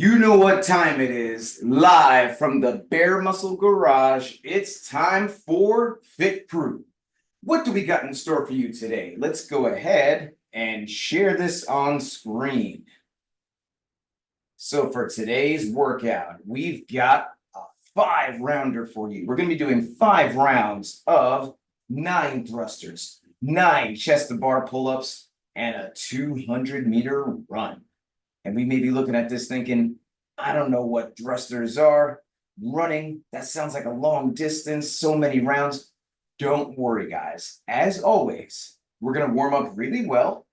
You know what time it is. Live from the Bare Muscle Garage, it's time for Fit Crew. What do we got in store for you today? Let's go ahead and share this on screen. So for today's workout, we've got a 5-rounder for you. We're going to be doing 5 rounds of 9 thrusters, 9 chest-to-bar pull-ups, and a 200-meter run. And we may be looking at this thinking, I don't know what thrusters are. Running, that sounds like a long distance, so many rounds. Don't worry, guys. As always, we're going to warm up really well,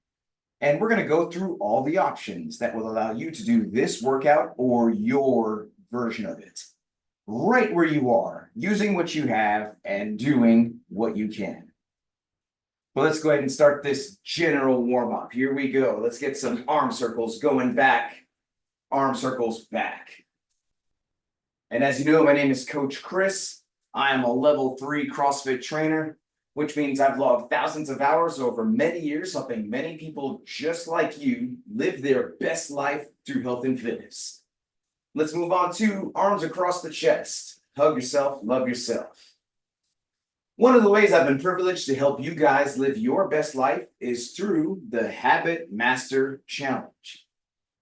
and we're going to go through all the options that will allow you to do this workout or your version of it. Right where you are, using what you have and doing what you can. But let's go ahead and start this general warm-up. Here we go. Let's get some arm circles going back. Arm circles back. And as you know, my name is Coach Chris. I am a level 3 CrossFit trainer, which means I've logged thousands of hours over many years, helping many people just like you live their best life through health and fitness. Let's move on to arms across the chest. Hug yourself, love yourself. One of the ways I've been privileged to help you guys live your best life is through the Habit Master Challenge.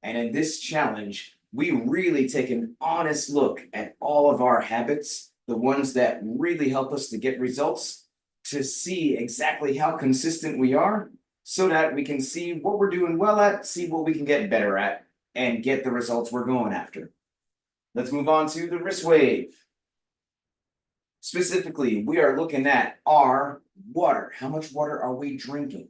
And in this challenge, we really take an honest look at all of our habits, the ones that really help us to get results, to see exactly how consistent we are, so that we can see what we're doing well at, see what we can get better at, and get the results we're going after. Let's move on to the wrist wave. Specifically, we are looking at our water. How much water are we drinking?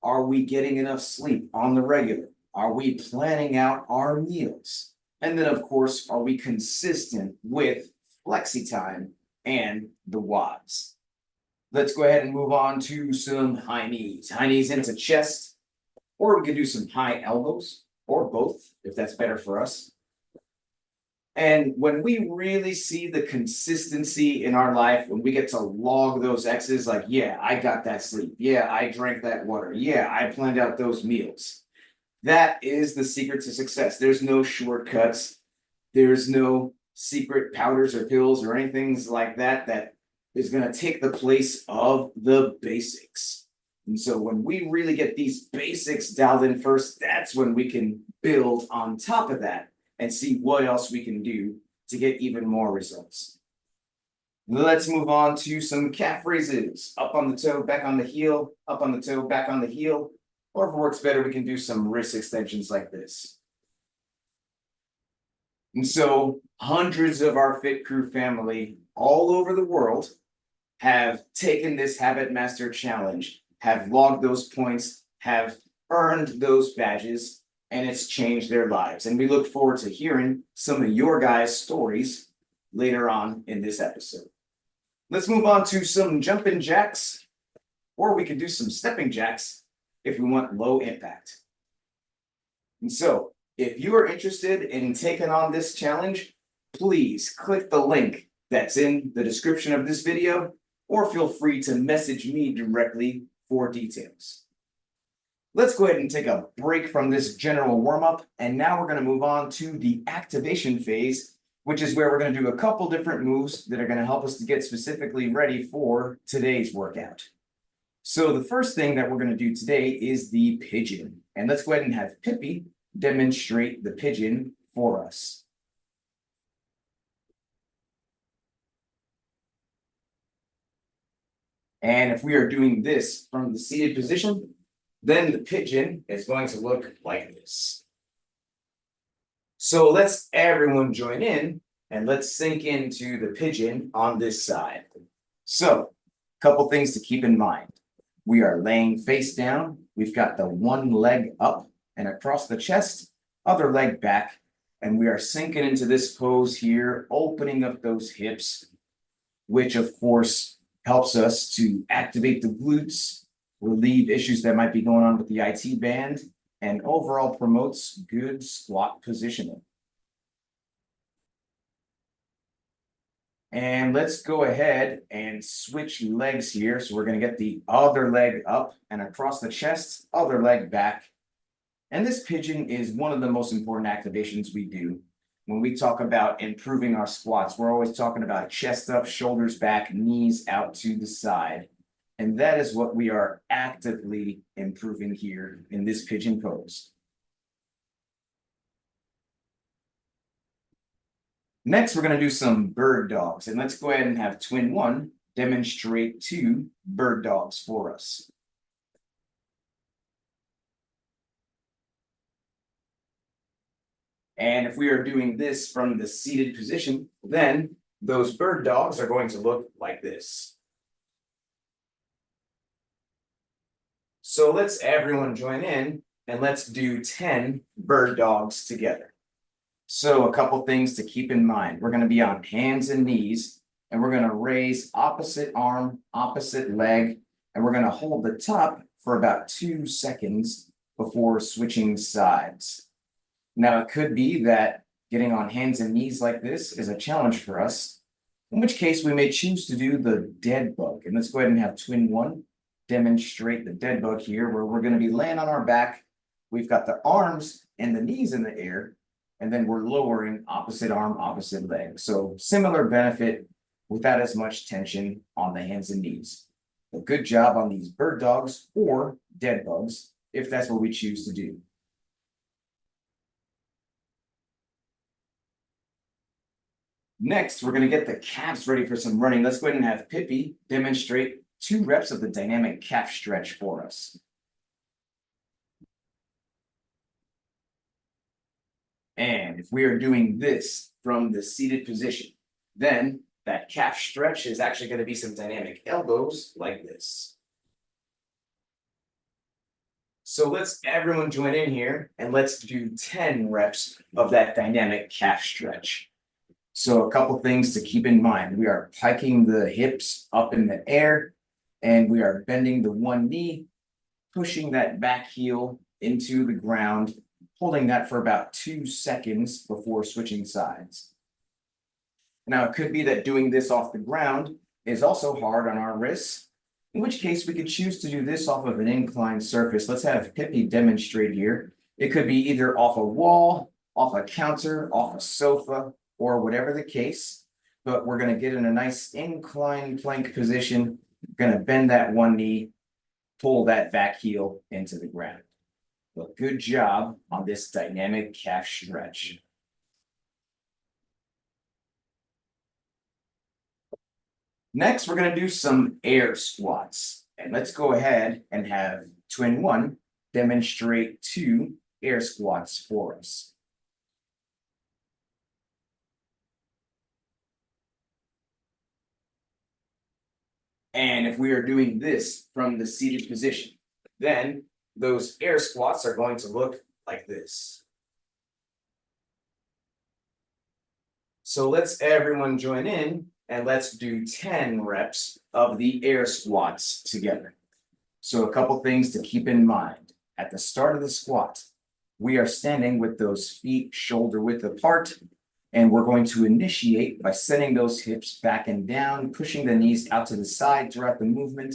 Are we getting enough sleep on the regular? Are we planning out our meals? And then, of course, are we consistent with flexi time and the WODs? Let's go ahead and move on to some high knees. High knees into chest, or we can do some high elbows, or both, if that's better for us. And when we really see the consistency in our life, when we get to log those X's, like, yeah, I got that sleep. Yeah, I drank that water. Yeah, I planned out those meals. That is the secret to success. There's no shortcuts. There's no secret powders or pills or anything like that that is going to take the place of the basics. And so when we really get these basics dialed in first, that's when we can build on top of that and see what else we can do to get even more results. Let's move on to some calf raises. Up on the toe, back on the heel, up on the toe, back on the heel. Or if it works better, we can do some wrist extensions like this. And so hundreds of our Fit Crew family all over the world have taken this Habit Master Challenge, have logged those points, have earned those badges, and it's changed their lives. And we look forward to hearing some of your guys' stories later on in this episode. Let's move on to some jumping jacks, or we could do some stepping jacks if we want low impact. And so, if you are interested in taking on this challenge, please click the link that's in the description of this video, or feel free to message me directly for details. Let's go ahead and take a break from this general warm-up, and now we're going to move on to the activation phase, which is where we're going to do a couple different moves that are going to help us to get specifically ready for today's workout. So the first thing that we're going to do today is the pigeon, and let's go ahead and have Pippi demonstrate the pigeon for us. And if we are doing this from the seated position, then the pigeon is going to look like this. So let's everyone join in and let's sink into the pigeon on this side. So, a couple things to keep in mind. We are laying face down. We've got the one leg up and across the chest, other leg back, and we are sinking into this pose here, opening up those hips, which of course helps us to activate the glutes, relieve issues that might be going on with the IT band, and overall promotes good squat positioning. And let's go ahead and switch legs here. So we're going to get the other leg up and across the chest, other leg back. And this pigeon is one of the most important activations we do when we talk about improving our squats, we're always talking about chest up, shoulders back, knees out to the side. And that is what we are actively improving here in this pigeon pose. Next, we're going to do some bird dogs, and let's go ahead and have twin one demonstrate 2 bird dogs for us. And if we are doing this from the seated position, then those bird dogs are going to look like this. So let's everyone join in and let's do 10 bird dogs together. So a couple things to keep in mind. We're going to be on hands and knees, and we're going to raise opposite arm, opposite leg, and we're going to hold the top for about 2 seconds before switching sides. Now, it could be that getting on hands and knees like this is a challenge for us, in which case we may choose to do the dead bug. And let's go ahead and have twin one demonstrate the dead bug here, where we're going to be laying on our back. We've got the arms and the knees in the air, and then we're lowering opposite arm, opposite leg. So similar benefit without as much tension on the hands and knees. A good job on these bird dogs or dead bugs, if that's what we choose to do. Next, we're going to get the calves ready for some running. Let's go ahead and have Pippi demonstrate 2 reps of the dynamic calf stretch for us. And if we are doing this from the seated position, then that calf stretch is actually going to be some dynamic elbows like this. So let's everyone join in here and let's do 10 reps of that dynamic calf stretch. So a couple things to keep in mind. We are piking the hips up in the air, and we are bending the one knee, pushing that back heel into the ground, holding that for about 2 seconds before switching sides. Now, it could be that doing this off the ground is also hard on our wrists, in which case we could choose to do this off of an inclined surface. Let's have Pippi demonstrate here. It could be either off a wall, off a counter, off a sofa, or whatever the case, but we're going to get in a nice inclined plank position. We're going to bend that one knee, pull that back heel into the ground. But good job on this dynamic calf stretch. Next, we're going to do some air squats. And let's go ahead and have twin one demonstrate 2 air squats for us. And if we are doing this from the seated position, then those air squats are going to look like this. So let's everyone join in and let's do 10 reps of the air squats together. So a couple things to keep in mind. At the start of the squat, we are standing with those feet shoulder width apart, and we're going to initiate by sending those hips back and down, pushing the knees out to the side throughout the movement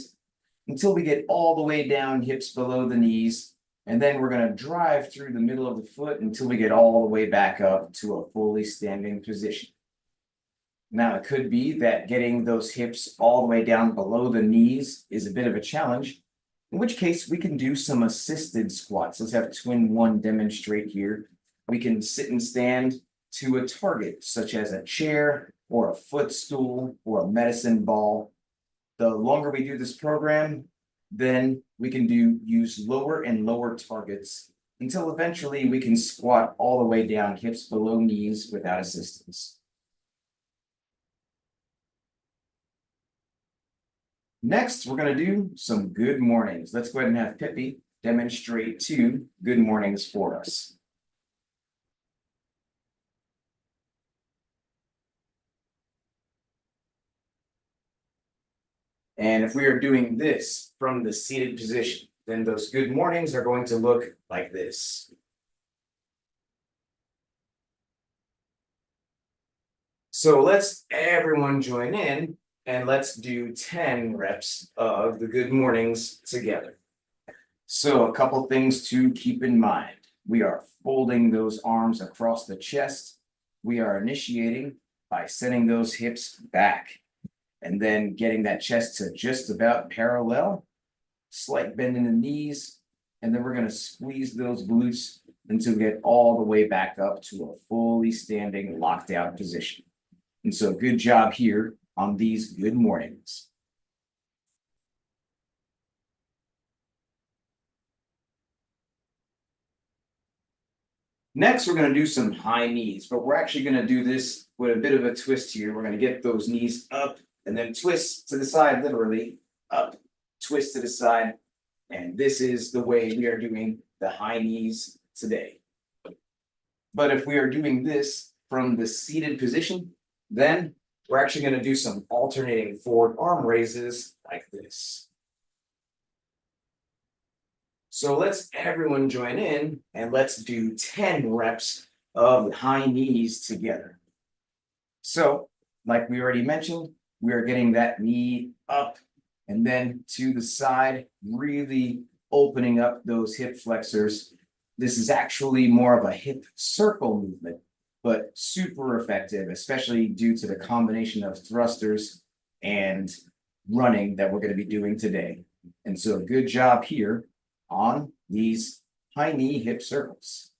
until we get all the way down, hips below the knees. And then we're going to drive through the middle of the foot until we get all the way back up to a fully standing position. Now, it could be that getting those hips all the way down below the knees is a bit of a challenge, in which case we can do some assisted squats. Let's have twin one demonstrate here. We can sit and stand to a target, such as a chair or a footstool or a medicine ball. The longer we do this program, then we can use lower and lower targets until eventually we can squat all the way down, hips below knees without assistance. Next, we're going to do some good mornings. Let's go ahead and have Pippi demonstrate 2 good mornings for us. And if we are doing this from the seated position, then those good mornings are going to look like this. So let's everyone join in and let's do 10 reps of the good mornings together. So a couple things to keep in mind. We are folding those arms across the chest. we are initiating by sending those hips back and then getting that chest to just about parallel, slight bend in the knees, and then we're going to squeeze those glutes until we get all the way back up to a fully standing locked out position. And so good job here on these good mornings. Next, we're going to do some high knees, but we're actually going to do this with a bit of a twist here. We're going to get those knees up and then twist to the side, literally up, twist to the side. And this is the way we are doing the high knees today. But if we are doing this from the seated position, then we're actually going to do some alternating forward arm raises like this. So let's everyone join in and let's do 10 reps of high knees together. So, like we already mentioned, we are getting that knee up and then to the side, really opening up those hip flexors. This is actually more of a hip circle movement, but super effective, especially due to the combination of thrusters and running that we're going to be doing today. And so good job here on these high knee hip circles.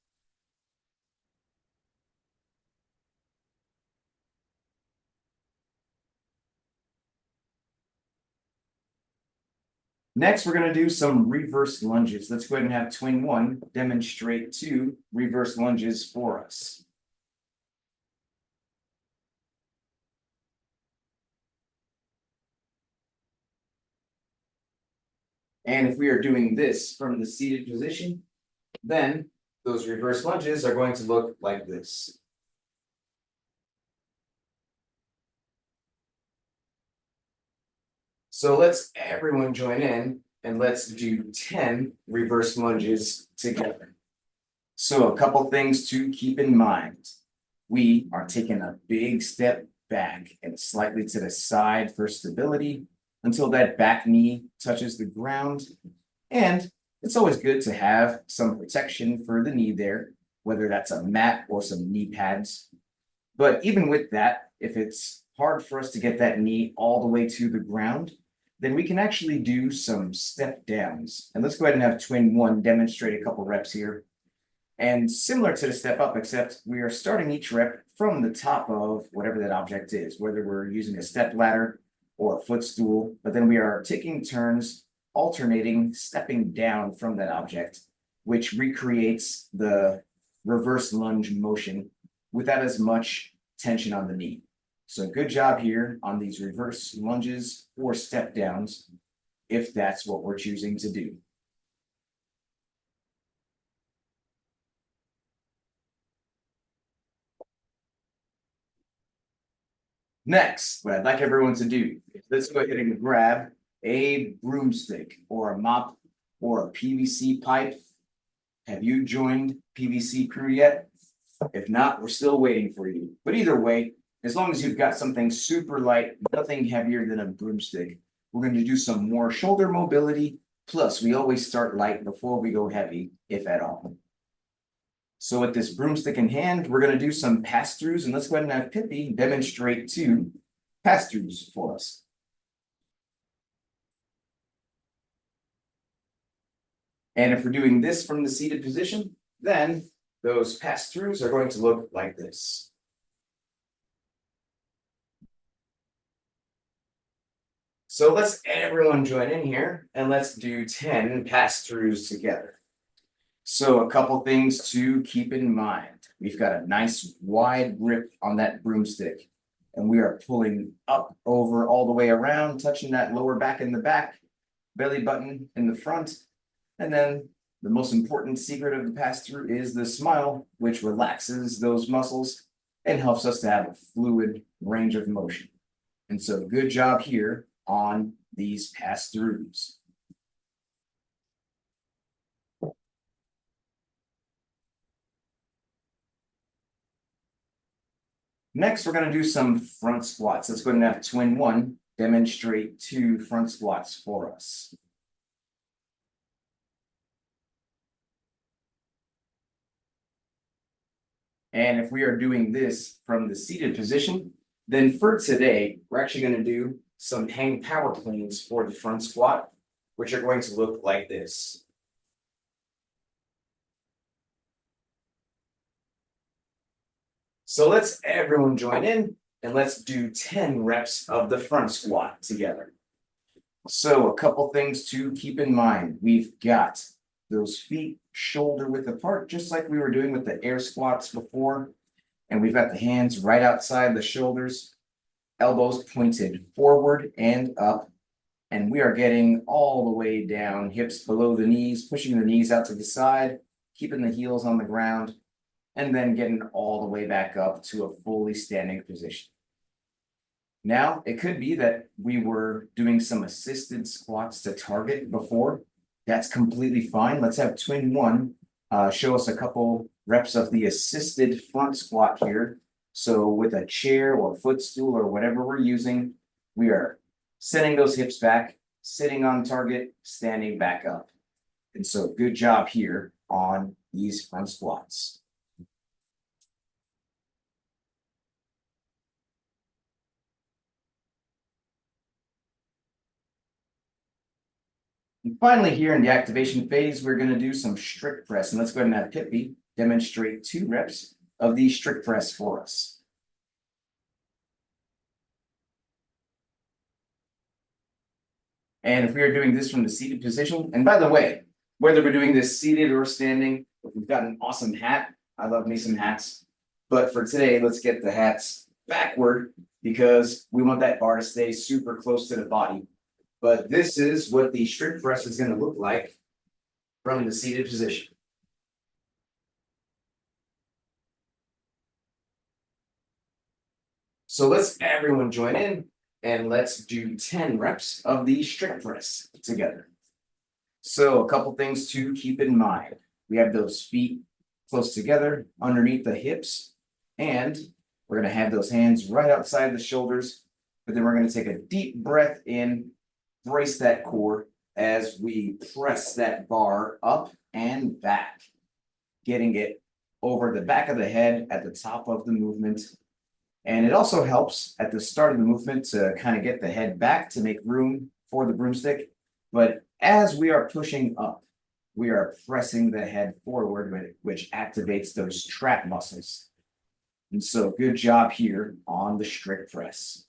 Next, we're going to do some reverse lunges. Let's go ahead and have twin one demonstrate 2 reverse lunges for us. And if we are doing this from the seated position, then those reverse lunges are going to look like this. So let's everyone join in and let's do 10 reverse lunges together. So a couple things to keep in mind. We are taking a big step back and slightly to the side for stability until that back knee touches the ground. And it's always good to have some protection for the knee there, whether that's a mat or some knee pads. But even with that, if it's hard for us to get that knee all the way to the ground, then we can actually do some step downs. And let's go ahead and have twin one demonstrate a couple reps here. And similar to the step up, except we are starting each rep from the top of whatever that object is, whether we're using a step ladder or a footstool, but then we are taking turns alternating, stepping down from that object, which recreates the reverse lunge motion without as much tension on the knee. So good job here on these reverse lunges or step downs, if that's what we're choosing to do. Next, what I'd like everyone to do is let's go ahead and grab a broomstick or a mop or a PVC pipe. Have you joined PVC crew yet? If not, we're still waiting for you. But either way, as long as you've got something super light, nothing heavier than a broomstick, we're going to do some more shoulder mobility. Plus, we always start light before we go heavy, if at all. So with this broomstick in hand, we're going to do some pass-throughs, and let's go ahead and have Pippi demonstrate 2 pass-throughs for us. And if we're doing this from the seated position, then those pass-throughs are going to look like this. So let's everyone join in here and let's do 10 pass-throughs together. So a couple things to keep in mind. We've got a nice wide grip on that broomstick, and we are pulling up over all the way around, touching that lower back in the back, belly button in the front. And then the most important secret of the pass-through is the smile, which relaxes those muscles and helps us to have a fluid range of motion. And so good job here on these pass-throughs. Next, we're going to do some front squats. Let's go ahead and have twin one demonstrate 2 front squats for us. And if we are doing this from the seated position, then for today, we're actually going to do some hang power cleans for the front squat, which are going to look like this. So let's everyone join in and let's do 10 reps of the front squat together. So a couple things to keep in mind. We've got those feet shoulder width apart, just like we were doing with the air squats before. And we've got the hands right outside the shoulders, elbows pointed forward and up. And we are getting all the way down, hips below the knees, pushing the knees out to the side, keeping the heels on the ground, and then getting all the way back up to a fully standing position. Now, it could be that we were doing some assisted squats to target before. That's completely fine. Let's have twin one show us a couple reps of the assisted front squat here. So with a chair or footstool or whatever we're using, we are sending those hips back, sitting on target, standing back up. And so good job here on these front squats. And finally, here in the activation phase, we're going to do some strict press. And let's go ahead and have Pippi demonstrate 2 reps of the strict press for us. And if we are doing this from the seated position, and by the way, whether we're doing this seated or standing, we've got an awesome hat. I love me some hats. But for today, let's get the hats backward because we want that bar to stay super close to the body. But this is what the strict press is going to look like from the seated position. So let's everyone join in and let's do 10 reps of the strict press together. So a couple things to keep in mind. We have those feet close together underneath the hips, and we're going to have those hands right outside the shoulders, but then we're going to take a deep breath in, brace that core as we press that bar up and back, getting it over the back of the head at the top of the movement. And it also helps at the start of the movement to kind of get the head back to make room for the broomstick. But as we are pushing up, we are pressing the head forward, which activates those trap muscles. And so good job here on the strict press.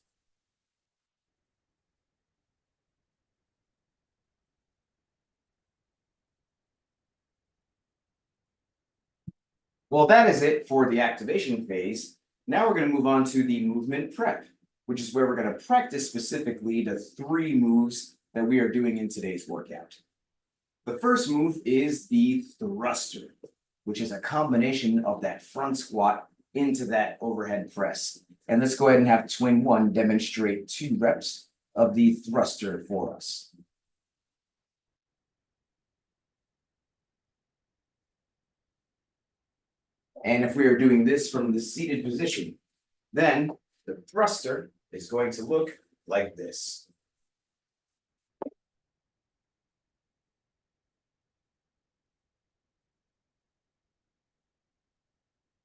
Well, that is it for the activation phase. Now we're going to move on to the movement prep, which is where we're going to practice specifically the 3 moves that we are doing in today's workout. The first move is the thruster, which is a combination of that front squat into that overhead press. And let's go ahead and have twin one demonstrate 2 reps of the thruster for us. And if we are doing this from the seated position, then the thruster is going to look like this.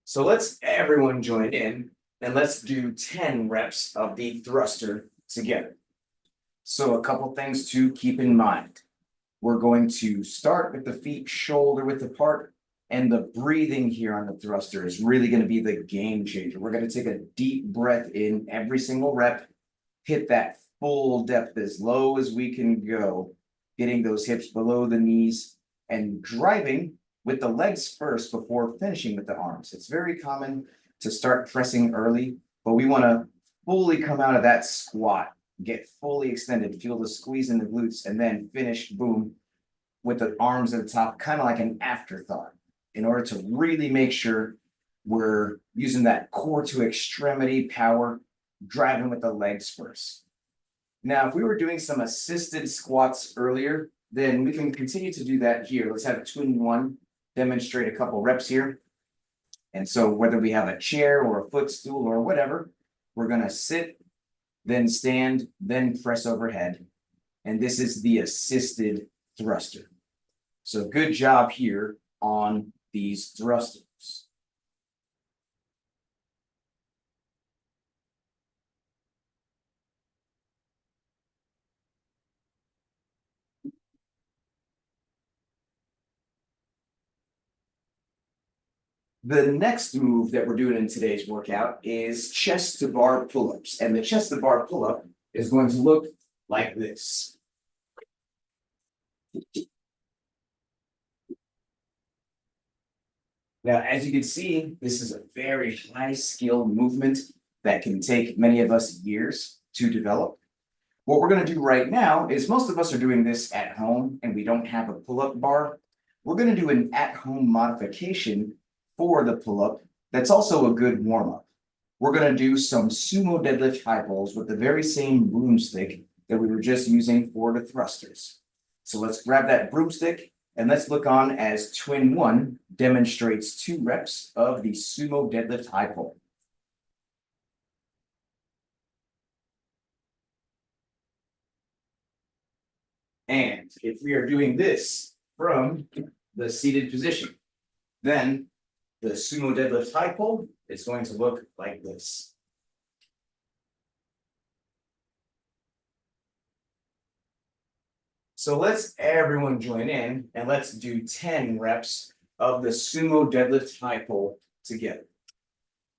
So let's everyone join in and let's do 10 reps of the thruster together. So a couple things to keep in mind. We're going to start with the feet shoulder width apart, and the breathing here on the thruster is really going to be the game changer. We're going to take a deep breath in every single rep, hit that full depth as low as we can go, getting those hips below the knees and driving with the legs first before finishing with the arms. It's very common to start pressing early, but we want to fully come out of that squat, get fully extended, feel the squeeze in the glutes, and then finish, boom, with the arms at the top, kind of like an afterthought, in order to really make sure we're using that core to extremity power, driving with the legs first. Now, if we were doing some assisted squats earlier, then we can continue to do that here. Let's have twin one demonstrate a couple reps here. And so whether we have a chair or a footstool or whatever, we're going to sit, then stand, then press overhead. And this is the assisted thruster. So good job here on these thrusters. The next move that we're doing in today's workout is chest to bar pull-ups. And the chest to bar pull-up is going to look like this. Now, as you can see, this is a very high skill movement that can take many of us years to develop. What we're going to do right now is most of us are doing this at home and we don't have a pull-up bar. We're going to do an at-home modification for the pull-up that's also a good warm-up. We're going to do some sumo deadlift high pulls with the very same broomstick that we were just using for the thrusters. So let's grab that broomstick and let's look on as twin one demonstrates 2 reps of the sumo deadlift high pull. And if we are doing this from the seated position, then the sumo deadlift high pull is going to look like this. So let's everyone join in and let's do 10 reps of the sumo deadlift high pull together.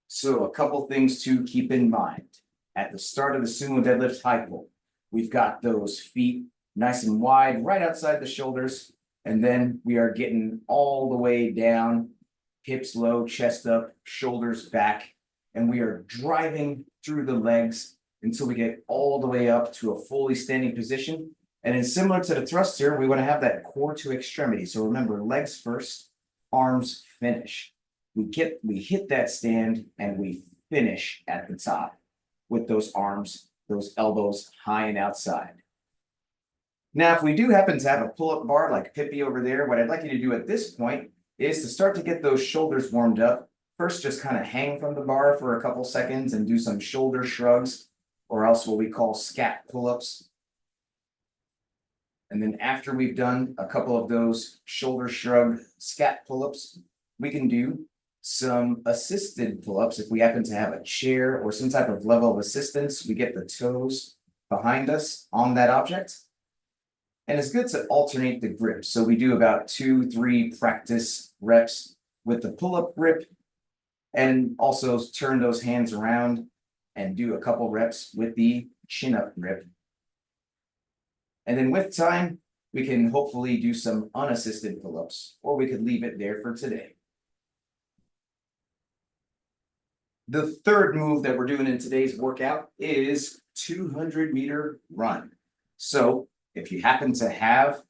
So a couple things to keep in mind. At the start of the sumo deadlift high pull, we've got those feet nice and wide right outside the shoulders, and then we are getting all the way down, hips low, chest up, shoulders back, and we are driving through the legs until we get all the way up to a fully standing position. And then similar to the thruster, we want to have that core to extremity. So remember, legs first, arms finish. We hit that stand and we finish at the top with those arms, those elbows high and outside. Now, if we do happen to have a pull-up bar like Pippi over there, what I'd like you to do at this point is to start to get those shoulders warmed up. First, just kind of hang from the bar for a couple seconds and do some shoulder shrugs, or else what we call scat pull-ups. And then after we've done a couple of those shoulder shrug scat pull-ups, we can do some assisted pull-ups. If we happen to have a chair or some type of level of assistance, we get the toes behind us on that object. And it's good to alternate the grip. So we do about 2-3 practice reps with the pull-up grip, and also turn those hands around and do a couple reps with the chin-up grip. And then with time, we can hopefully do some unassisted pull-ups, or we could leave it there for today. The third move that we're doing in today's workout is 200-meter run. So if you happen to have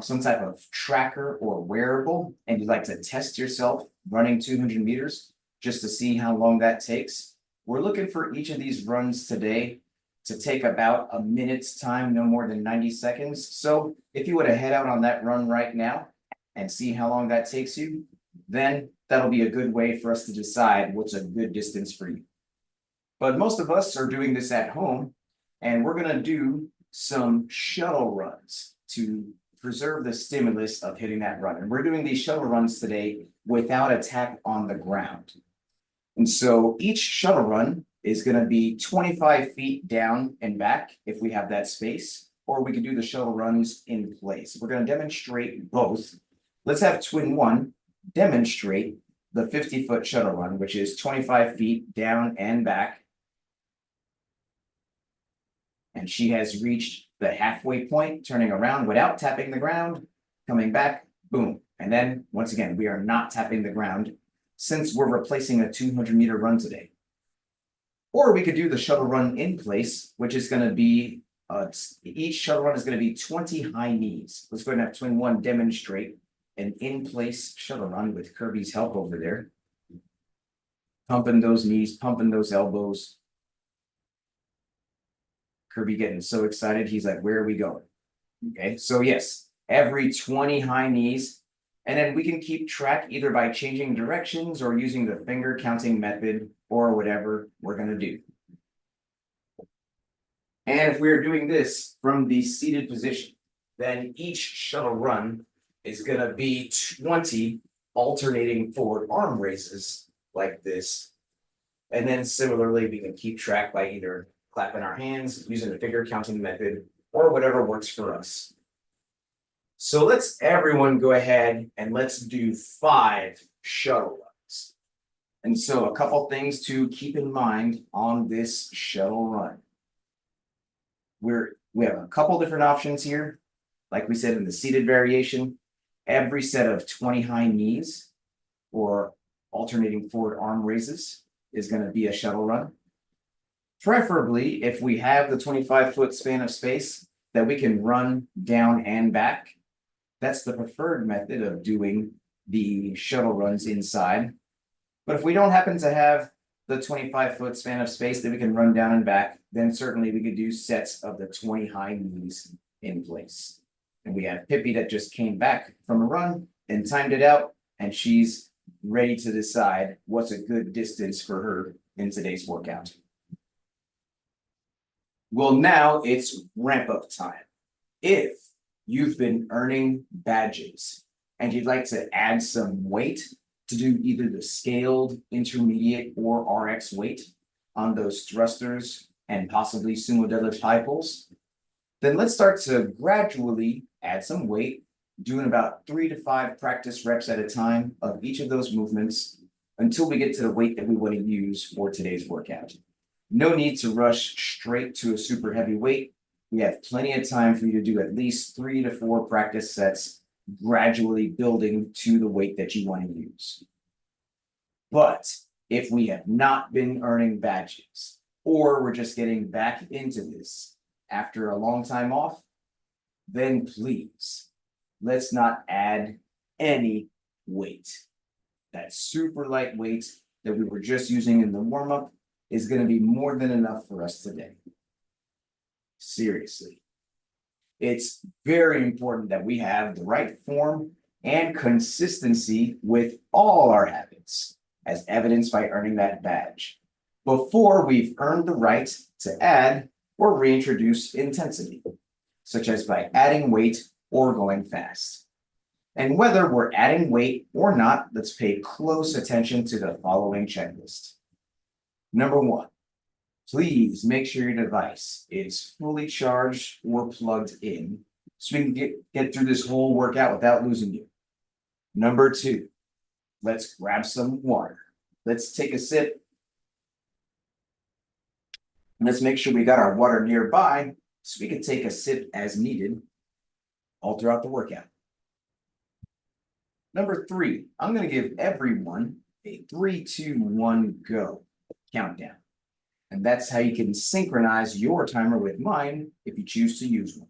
some type of tracker or wearable, and you'd like to test yourself running 200 meters just to see how long that takes, we're looking for each of these runs today to take about a minute's time, no more than 90 seconds. So if you were to head out on that run right now and see how long that takes you, then that'll be a good way for us to decide what's a good distance for you. But most of us are doing this at home, and we're going to do some shuttle runs to preserve the stimulus of hitting that run. And we're doing these shuttle runs today without a tap on the ground. And so each shuttle run is going to be 25 feet down and back if we have that space, or we can do the shuttle runs in place. We're going to demonstrate both. Let's have twin one demonstrate the 50-foot shuttle run, which is 25 feet down and back. And she has reached the halfway point, turning around without tapping the ground, coming back, boom. And then once again, we are not tapping the ground since we're replacing a 200-meter run today. Or we could do the shuttle run in place, which is going to be, each shuttle run is going to be 20 high knees. Let's go ahead and have twin one demonstrate an in-place shuttle run with Kirby's help over there. Pumping those knees, pumping those elbows. Kirby getting so excited, he's like, where are we going? Okay, so yes, every 20 high knees, and then we can keep track either by changing directions or using the finger counting method or whatever we're going to do. And if we're doing this from the seated position, then each shuttle run is going to be 20 alternating forward arm raises like this. And then similarly, we can keep track by either clapping our hands, using the finger counting method, or whatever works for us. So let's everyone go ahead and let's do 5 shuttle runs. And so a couple things to keep in mind on this shuttle run. We have a couple different options here. Like we said in the seated variation, every set of 20 high knees or alternating forward arm raises is going to be a shuttle run. Preferably, if we have the 25-foot span of space that we can run down and back, that's the preferred method of doing the shuttle runs inside. But if we don't happen to have the 25-foot span of space that we can run down and back, then certainly we could do sets of the 20 high knees in place. And we have Pippi that just came back from a run and timed it out, and she's ready to decide what's a good distance for her in today's workout. Well, now it's ramp up time. If you've been earning badges and you'd like to add some weight to do either the scaled, intermediate, or RX weight on those thrusters and possibly sumo deadlift high pulls, then let's start to gradually add some weight, doing about 3 to 5 practice reps at a time of each of those movements until we get to the weight that we want to use for today's workout. No need to rush straight to a super heavy weight. We have plenty of time for you to do at least 3 to 4 practice sets, gradually building to the weight that you want to use. But if we have not been earning badges, or we're just getting back into this after a long time off, then please, let's not add any weight. That super light weight that we were just using in the warm-up is going to be more than enough for us today. Seriously. It's very important that we have the right form and consistency with all our habits, as evidenced by earning that badge, before we've earned the right to add or reintroduce intensity, such as by adding weight or going fast. And whether we're adding weight or not, let's pay close attention to the following checklist. Number 1, please make sure your device is fully charged or plugged in so we can get through this whole workout without losing you. Number 2, let's grab some water. Let's take a sip. And let's make sure we got our water nearby so we can take a sip as needed all throughout the workout. Number 3, I'm going to give everyone a 3, 2, 1, go countdown. And that's how you can synchronize your timer with mine if you choose to use one.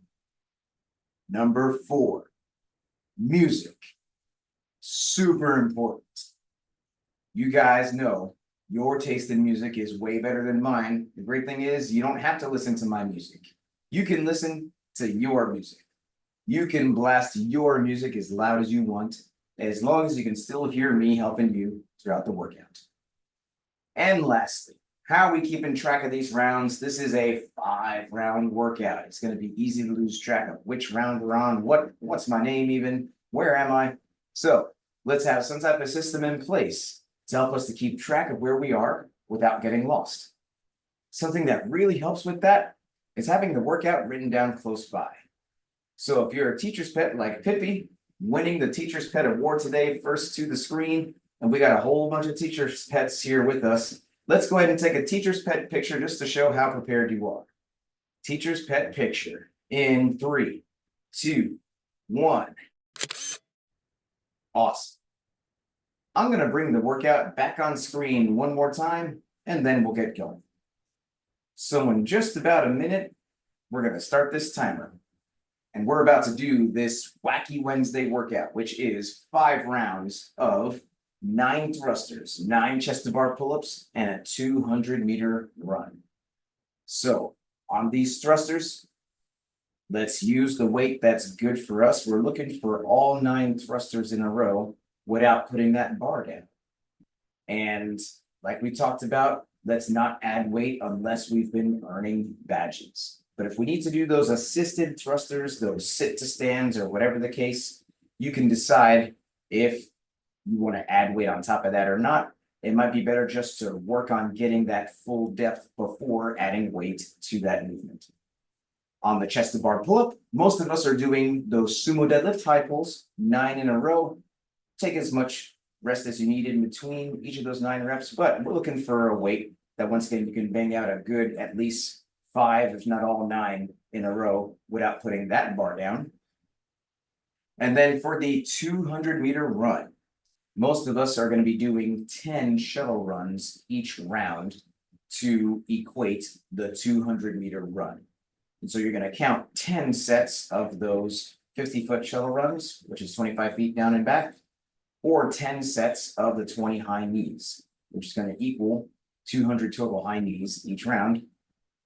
Number 4, music. Super important. You guys know your taste in music is way better than mine. The great thing is you don't have to listen to my music. You can listen to your music. You can blast your music as loud as you want, as long as you can still hear me helping you throughout the workout. And lastly, how are we keeping track of these rounds? This is a 5-round workout. It's going to be easy to lose track of which round we're on, what's my name even, where am I? So let's have some type of system in place to help us to keep track of where we are without getting lost. Something that really helps with that is having the workout written down close by. So if you're a teacher's pet like Pippi, winning the Teacher's Pet Award today, first to the screen, and we got a whole bunch of teacher's pets here with us. Let's go ahead and take a teacher's pet picture just to show how prepared you are. Teacher's pet picture in 3, 2, 1. Awesome. I'm going to bring the workout back on screen one more time, and then we'll get going. So in just about a minute, we're going to start this timer. And we're about to do this Wacky Wednesday workout, which is 5 rounds of 9 thrusters, 9 chest-to-bar pull-ups, and a 200-meter run. So on these thrusters, let's use the weight that's good for us. We're looking for all 9 thrusters in a row without putting that bar down. And like we talked about, let's not add weight unless we've been earning badges. But if we need to do those assisted thrusters, those sit to stands or whatever the case, you can decide if you want to add weight on top of that or not. It might be better just to work on getting that full depth before adding weight to that movement. On the chest to bar pull-up, most of us are doing those sumo deadlift high pulls, 9 in a row. Take as much rest as you need in between each of those 9 reps, but we're looking for a weight that once again you can bang out a good at least 5, if not all 9 in a row without putting that bar down. And then for the 200-meter run, most of us are going to be doing 10 shuttle runs each round to equate the 200-meter run. And so you're going to count 10 sets of those 50-foot shuttle runs, which is 25 feet down and back, or 10 sets of the 20 high knees, which is going to equal 200 total high knees each round.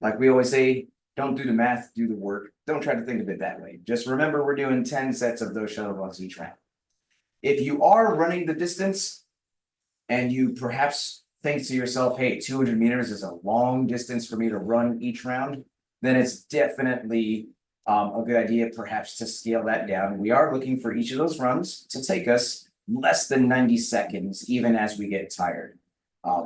Like we always say, don't do the math, do the work. Don't try to think of it that way. Just remember we're doing 10 sets of those shuttle runs each round. If you are running the distance and you perhaps think to yourself, hey, 200 meters is a long distance for me to run each round, then it's definitely a good idea perhaps to scale that down. We are looking for each of those runs to take us less than 90 seconds, even as we get tired,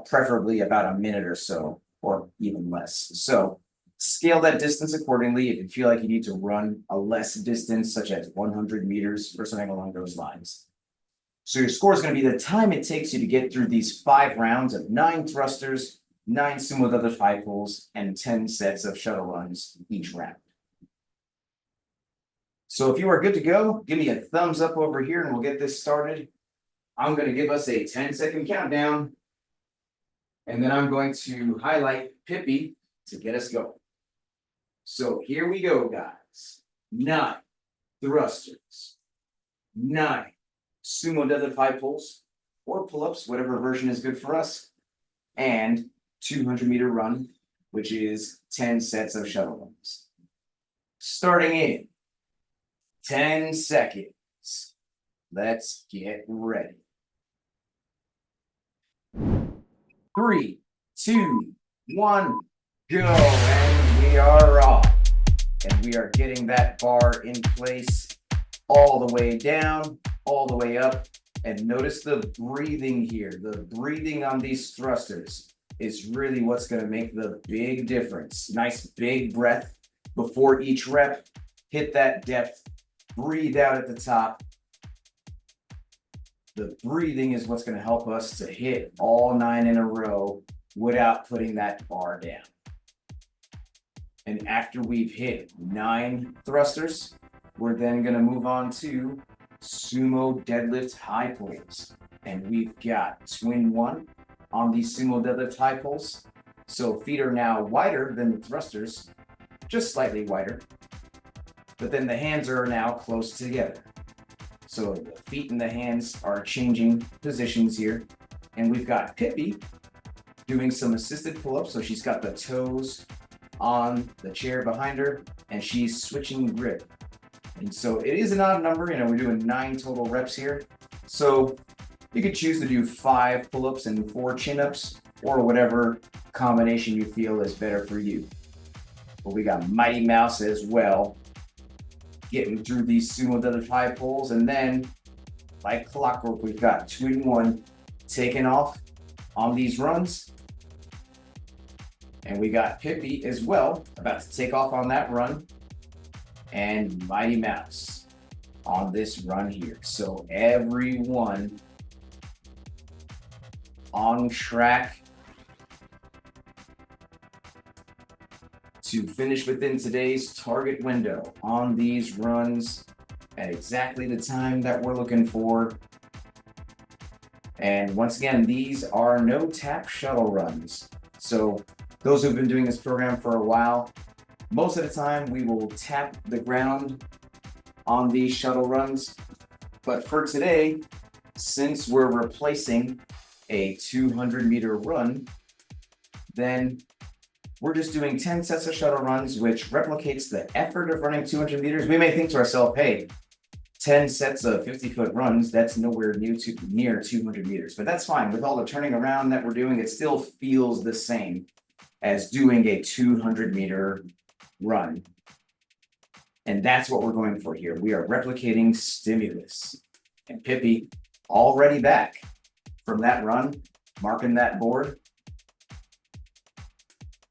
preferably about a minute or so, or even less. So scale that distance accordingly if you feel like you need to run a less distance, such as 100 meters or something along those lines. So your score is going to be the time it takes you to get through these 5 rounds of 9 thrusters, 9 sumo deadlift high pulls, and 10 sets of shuttle runs each round. So if you are good to go, give me a thumbs up over here and we'll get this started. I'm going to give us a 10-second countdown. And then I'm going to highlight Pippi to get us going. So here we go, guys. 9 thrusters, 9 sumo deadlift high pulls or pull-ups, whatever version is good for us, and 200-meter run, which is 10 sets of shuttle runs. Starting in 10 seconds. Let's get ready. 3, 2, 1, go. And we are off. And we are getting that bar in place all the way down, all the way up. And notice the breathing here. The breathing on these thrusters is really what's going to make the big difference. Nice big breath before each rep. Hit that depth. Breathe out at the top. The breathing is what's going to help us to hit all 9 in a row without putting that bar down. And after we've hit 9 thrusters, we're then going to move on to sumo deadlift high pulls. And we've got twin 1 on these sumo deadlift high pulls. So feet are now wider than the thrusters, just slightly wider. But then the hands are now close together. So the feet and the hands are changing positions here. And we've got Pippi doing some assisted pull-ups. So she's got the toes on the chair behind her and she's switching grip. And so it is an odd number, we're doing 9 total reps here. So you could choose to do 5 pull-ups and 4 chin-ups or whatever combination you feel is better for you. But we got Mighty Mouse as well, getting through these sumo deadlift high pulls. And then, like clockwork, we've got twin 1 taking off on these runs. And we got Pippi as well, about to take off on that run. And Mighty Mouse on this run here. So everyone on track to finish within today's target window on these runs at exactly the time that we're looking for. And once again, these are no tap shuttle runs. So those who've been doing this program for a while, most of the time we will tap the ground on these shuttle runs. But for today, since we're replacing a 200-meter run, then we're just doing 10 sets of shuttle runs, which replicates the effort of running 200 meters. We may think to ourselves, hey, 10 sets of 50-foot runs, that's nowhere near 200 meters. But that's fine. With all the turning around that we're doing, it still feels the same as doing a 200-meter run. And that's what we're going for here. We are replicating stimulus. And Pippi, already back from that run, marking that board.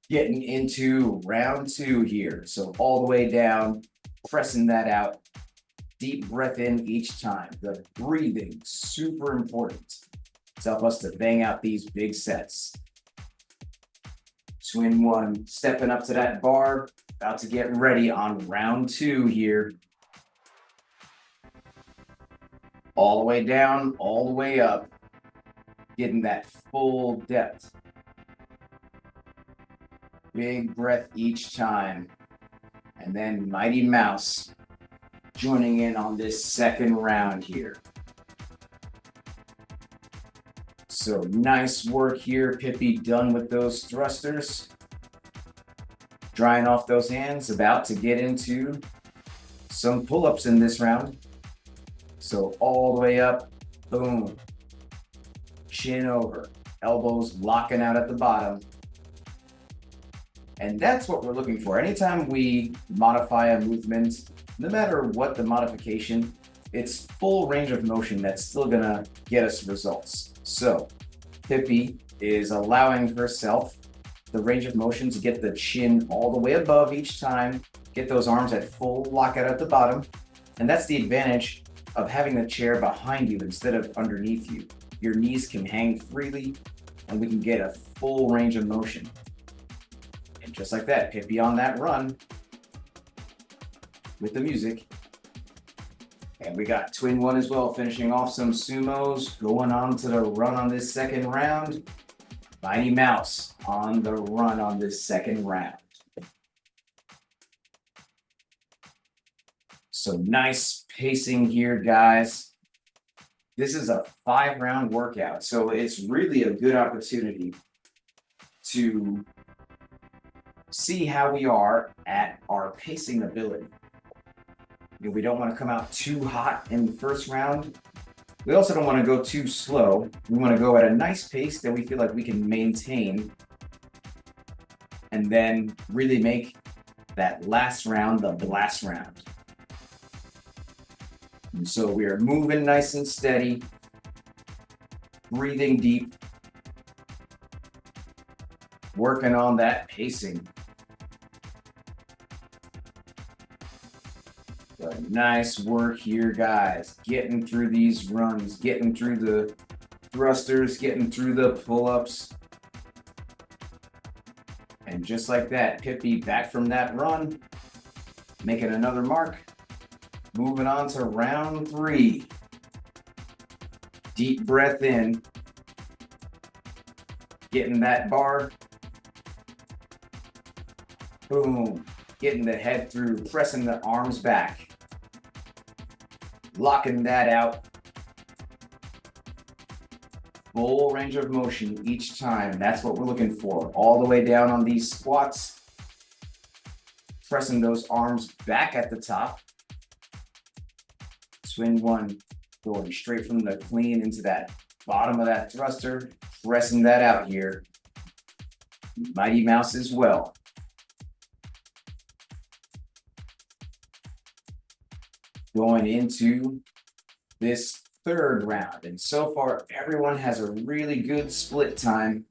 Getting into round 2 here. So all the way down, pressing that out. Deep breath in each time. The breathing, super important to help us to bang out these big sets. Twin one, stepping up to that bar, about to get ready on round 2 here. All the way down, all the way up, getting that full depth. Big breath each time. And then Mighty Mouse joining in on this second round here. So nice work here, Pippi, done with those thrusters. Drying off those hands, about to get into some pull-ups in this round. So all the way up, boom. Chin over, elbows locking out at the bottom. And that's what we're looking for. Anytime we modify a movement, no matter what the modification, it's full range of motion that's still gonna get us results. So Pippi is allowing herself the range of motion to get the chin all the way above each time, get those arms at full lockout at the bottom. And that's the advantage of having the chair behind you instead of underneath you. Your knees can hang freely and we can get a full range of motion. And just like that, Pippi on that run with the music. And we got twin one as well, finishing off some sumos, going on to the run on this second round. Mighty Mouse on the run on this second round. So nice pacing here, guys. This is a 5-round workout, so it's really a good opportunity to see how we are at our pacing ability. We don't want to come out too hot in the first round. We also don't want to go too slow. We want to go at a nice pace that we feel like we can maintain and then really make that last round the blast round. And so we are moving nice and steady, breathing deep, working on that pacing. But nice work here, guys. Getting through these runs, getting through the thrusters, getting through the pull-ups. And just like that, Pippi back from that run, making another mark. Moving on to round 3. Deep breath in. Getting that bar. Boom. Getting the head through, pressing the arms back. Locking that out. Full range of motion each time. That's what we're looking for. All the way down on these squats. Pressing those arms back at the top. Swing one, going straight from the clean into that bottom of that thruster. Pressing that out here. Mighty Mouse as well. Going into this third round. And so far, everyone has a really good split time,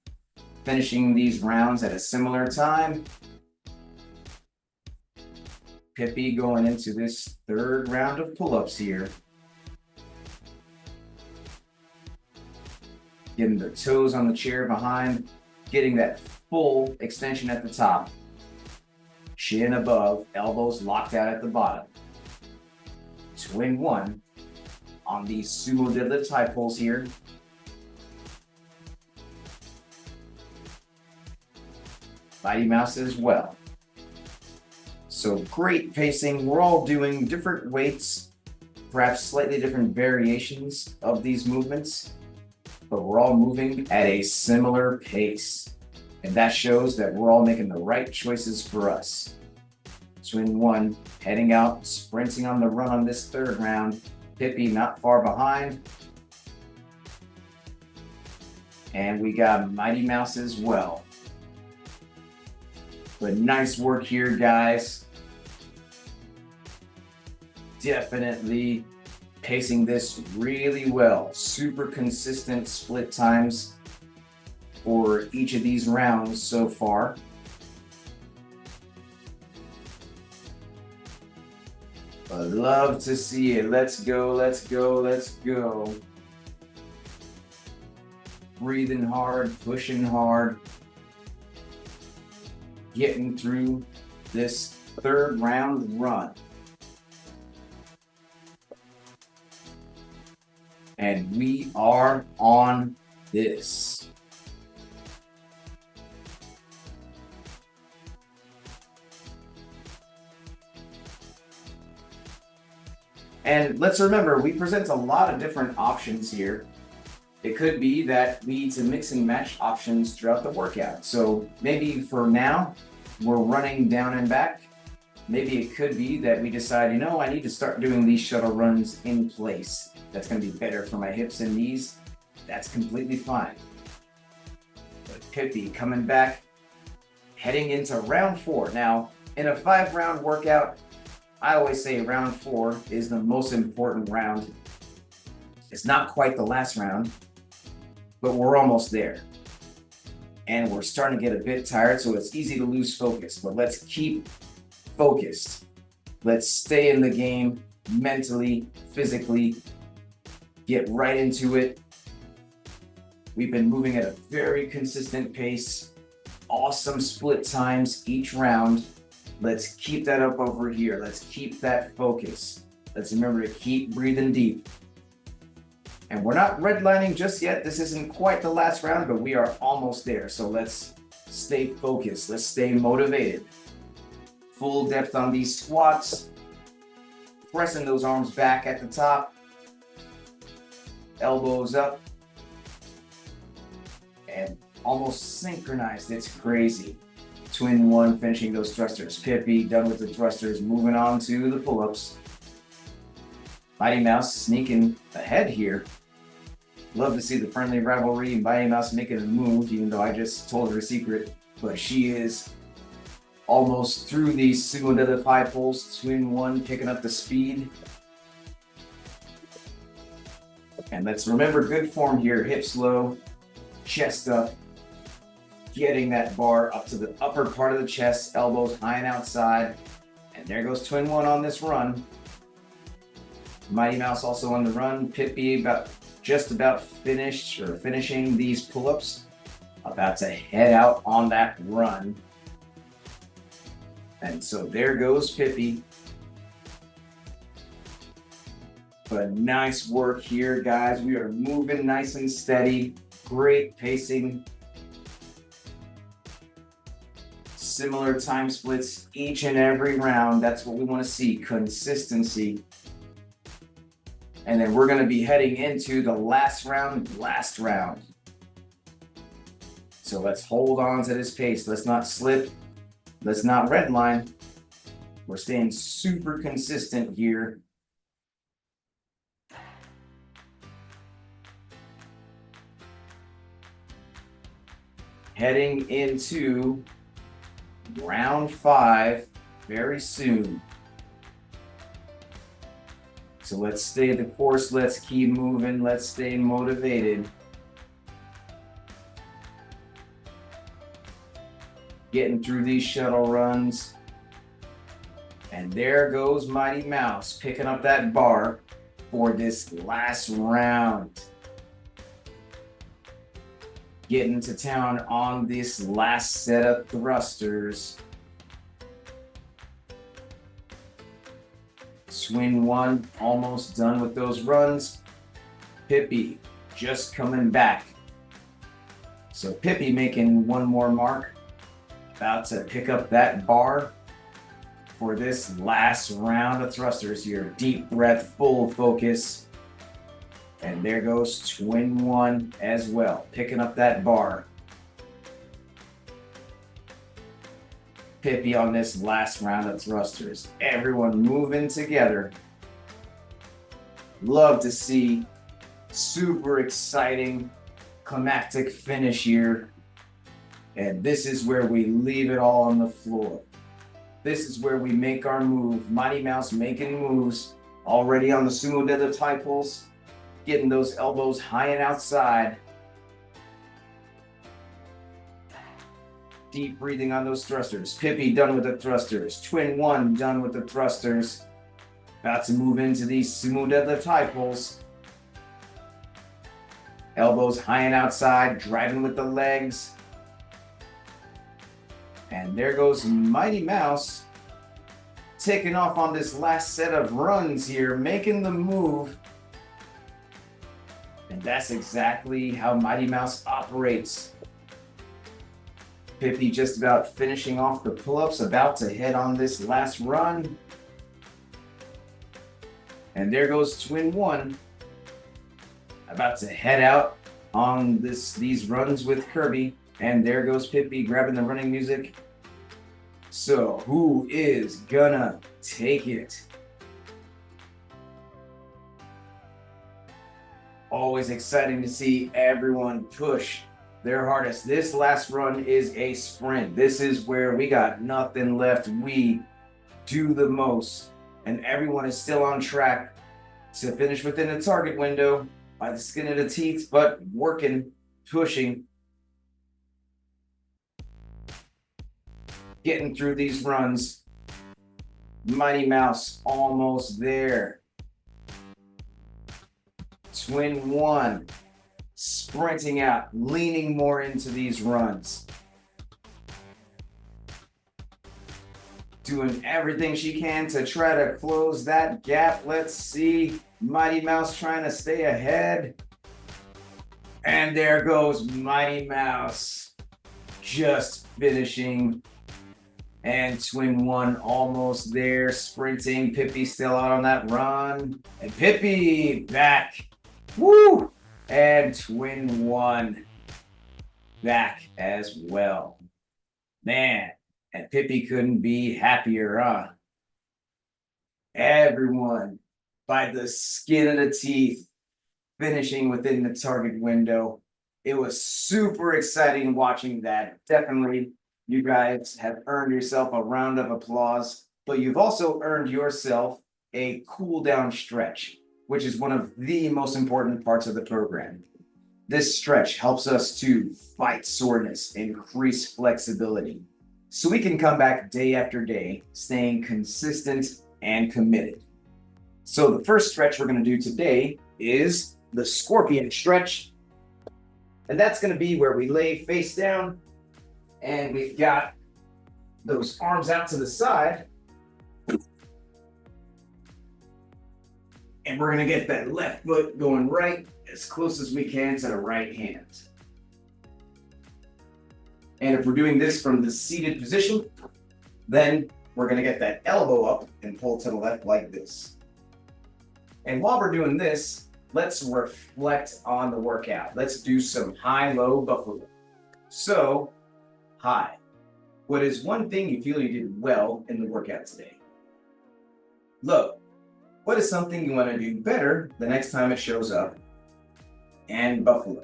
finishing these rounds at a similar time. Pippi going into this third round of pull-ups here. Getting the toes on the chair behind, getting that full extension at the top. Chin above, elbows locked out at the bottom. Twin one on these sumo deadlift high pulls here. Mighty Mouse as well. So great pacing. We're all doing different weights, perhaps slightly different variations of these movements, but we're all moving at a similar pace. And that shows that we're all making the right choices for us. Twin one, heading out, sprinting on the run on this third round. Pippi not far behind. And we got Mighty Mouse as well. But nice work here, guys. Definitely pacing this really well. Super consistent split times for each of these rounds so far. I love to see it. Let's go, let's go, let's go. Breathing hard, pushing hard. Getting through this third round run. And we are on this. And let's remember, we present a lot of different options here. It could be that we need to mix and match options throughout the workout. So maybe for now, we're running down and back. Maybe it could be that we decide, you know, I need to start doing these shuttle runs in place. That's going to be better for my hips and knees. That's completely fine. But Pippi coming back, heading into round 4. Now, in a 5-round workout, I always say round 4 is the most important round. It's not quite the last round, but we're almost there. And we're starting to get a bit tired, so it's easy to lose focus. But let's keep focused. Let's stay in the game mentally, physically, get right into it. We've been moving at a very consistent pace, awesome split times each round. Let's keep that up over here. Let's keep that focus. Let's remember to keep breathing deep. And we're not redlining just yet. This isn't quite the last round, but we are almost there. So let's stay focused. Let's stay motivated. Full depth on these squats. Pressing those arms back at the top. Elbows up. And almost synchronized. It's crazy. Twin 1 finishing those thrusters. Pippi done with the thrusters. Moving on to the pull-ups. Mighty Mouse sneaking ahead here. Love to see the friendly rivalry. Mighty Mouse making a move, even though I just told her a secret. But she is almost through these Sumo Deadlift high pulls. Twin 1 picking up the speed. And let's remember good form here. Hips low, chest up. Getting that bar up to the upper part of the chest, elbows high and outside. And there goes Twin 1 on this run. Mighty Mouse also on the run. Pippi just about finished or finishing these pull-ups. About to head out on that run. And so there goes Pippi. But nice work here, guys. We are moving nice and steady. Great pacing. Similar time splits each and every round. That's what we want to see. Consistency. And then we're going to be heading into the last round. So let's hold on to this pace. Let's not slip. Let's not redline. We're staying super consistent here. Heading into round 5 very soon. So let's stay the course, let's keep moving, let's stay motivated. Getting through these shuttle runs. And there goes Mighty Mouse picking up that bar for this last round. Getting to town on this last set of thrusters. Twin 1 almost done with those runs. Pippi just coming back. So Pippi making one more mark. About to pick up that bar for this last round of thrusters here. Deep breath, full focus. And there goes Twin 1 as well, picking up that bar. Pippi on this last round of thrusters. Everyone moving together. Love to see. Super exciting climactic finish here. And this is where we leave it all on the floor. This is where we make our move. Mighty Mouse making moves. Already on the Sumo Deadlift high pulls. Getting those elbows high and outside. Deep breathing on those thrusters. Pippi done with the thrusters. Twin 1 done with the thrusters. About to move into these sumo deadlift high pulls. Elbows high and outside, driving with the legs. And there goes Mighty Mouse, taking off on this last set of runs here, making the move. And that's exactly how Mighty Mouse operates. Pippi just about finishing off the pull-ups, about to head on this last run. And there goes Twin One, about to head out on these runs with Kirby. And there goes Pippi grabbing the running music. So who is gonna take it? Always exciting to see everyone push their hardest. This last run is a sprint. This is where we got nothing left. We do the most. And everyone is still on track to finish within the target window by the skin of the teeth, but working, pushing, getting through these runs. Mighty Mouse almost there. Twin One sprinting out, leaning more into these runs. Doing everything she can to try to close that gap. Let's see. Mighty Mouse trying to stay ahead. And there goes Mighty Mouse, just finishing. And Twin One almost there, sprinting. Pippi still out on that run. And Pippi back. Woo! And Twin One back as well. Man, and Pippi couldn't be happier, huh? Everyone by the skin of the teeth, finishing within the target window. It was super exciting watching that. Definitely, you guys have earned yourself a round of applause, but you've also earned yourself a cool down stretch, which is one of the most important parts of the program. This stretch helps us to fight soreness, increase flexibility, so we can come back day after day, staying consistent and committed. So the first stretch we're going to do today is the scorpion stretch. And that's going to be where we lay face down and we've got those arms out to the side. And we're going to get that left foot going right as close as we can to the right hand. And if we're doing this from the seated position, then we're going to get that elbow up and pull to the left like this. And while we're doing this, let's reflect on the workout. Let's do some high-low buffalo. So, high. What is one thing you feel you did well in the workout today? Low. What is something you want to do better the next time it shows up? And buffalo.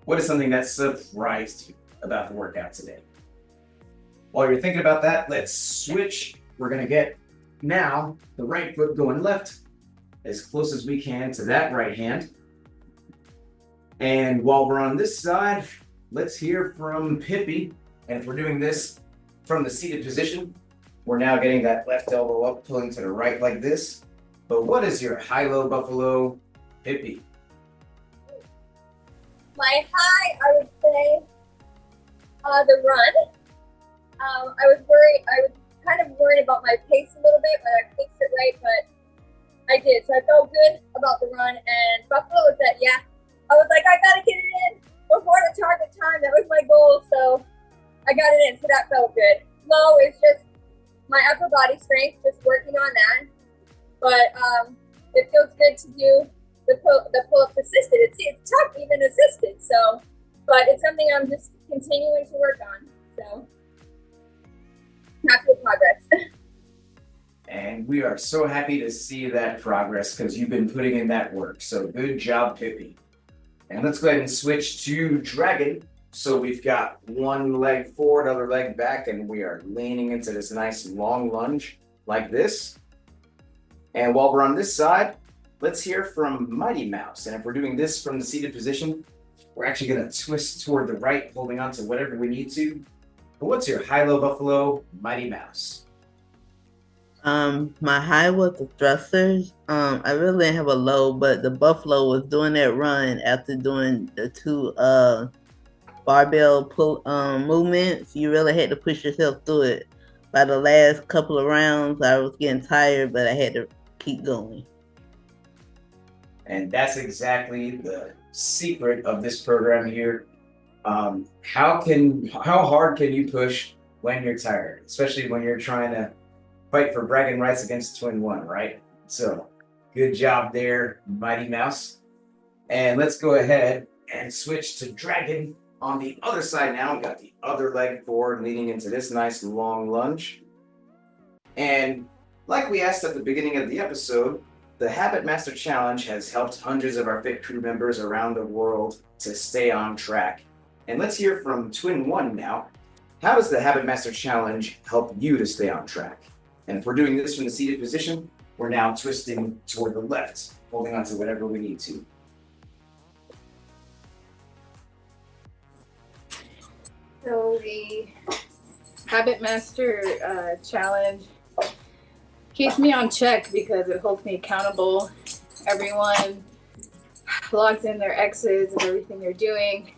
What is something that surprised you about the workout today? While you're thinking about that, let's switch. We're going to get now the right foot going left as close as we can to that right hand. And while we're on this side, let's hear from Pippi. And if we're doing this from the seated position, we're now getting that left elbow up, pulling to the right like this. But what is your high-low buffalo, Pippi? My high, I would say, the run. I was kind of worried about my pace a little bit, but I paced it right, but I did. So I felt good about the run. And buffalo was that, yeah, I was like, I gotta get it in before the target time. That was my goal, so I got it in, so that felt good. Low is just my upper body strength, just working on that. But it feels good to do the pull-ups assisted. It's tough even assisted, so, but it's something I'm just continuing to work on, so happy with progress. And we are so happy to see that progress because you've been putting in that work. So good job, Pippi. And let's go ahead and switch to dragon. So we've got one leg forward, other leg back, and we are leaning into this nice long lunge like this. And while we're on this side, let's hear from Mighty Mouse. And if we're doing this from the seated position, we're actually going to twist toward the right, holding on to whatever we need to. But what's your high-low buffalo, Mighty Mouse? My high was the thrusters. I really didn't have a low, but the buffalo was doing that run after doing the two barbell pull movements. You really had to push yourself through it. By the last couple of rounds, I was getting tired, but I had to keep going. And that's exactly the secret of this program here. How hard can you push when you're tired, especially when you're trying to fight for bragging rights against Twin One, right? So good job there, Mighty Mouse. And let's go ahead and switch to Dragon on the other side now. We got the other leg forward leading into this nice long lunge. And like we asked at the beginning of the episode, the Habit Master Challenge has helped hundreds of our Fit Crew members around the world to stay on track. And let's hear from Twin One now. How does the Habit Master Challenge help you to stay on track? And if we're doing this from the seated position, we're now twisting toward the left, holding on to whatever we need to. So the Habit Master Challenge keeps me on check because it holds me accountable. Everyone logs in their X's and everything they're doing.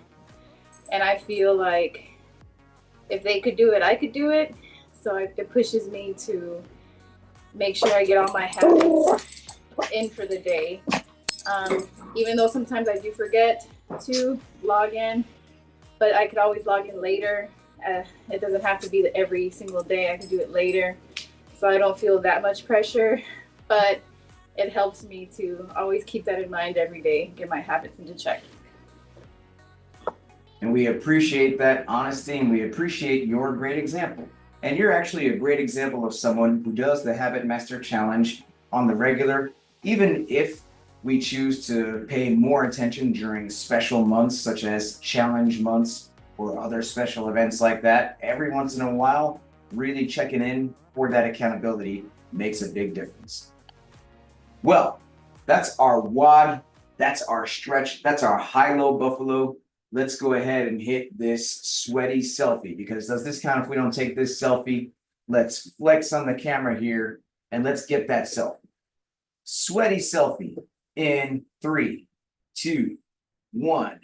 And I feel like if they could do it, I could do it. So it pushes me to make sure I get all my habits in for the day. Even though sometimes I do forget to log in, but I could always log in later. It doesn't have to be every single day. I can do it later. So I don't feel that much pressure, but it helps me to always keep that in mind every day, get my habits into check. And we appreciate that honesty, and we appreciate your great example. And you're actually a great example of someone who does the Habit Master Challenge on the regular, even if we choose to pay more attention during special months, such as challenge months or other special events like that. Every once in a while, really checking in for that accountability makes a big difference. Well, that's our WOD, that's our stretch, that's our high-low buffalo. Let's go ahead and hit this sweaty selfie, because does this count if we don't take this selfie? Let's flex on the camera here and let's get that selfie. Sweaty selfie in 3, 2, 1.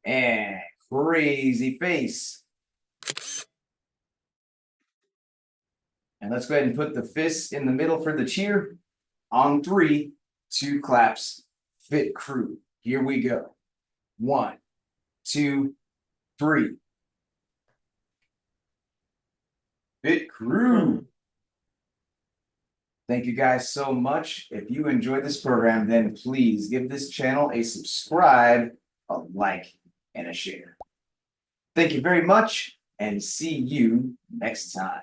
And crazy face. And let's go ahead and put the fists in the middle for the cheer. On 3, 2 claps. Fit Crew. Here we go. 1, 2, 3. Fit Crew. Thank you guys so much. If you enjoyed this program, then please give this channel a subscribe, a like, and a share. Thank you very much, and see you next time.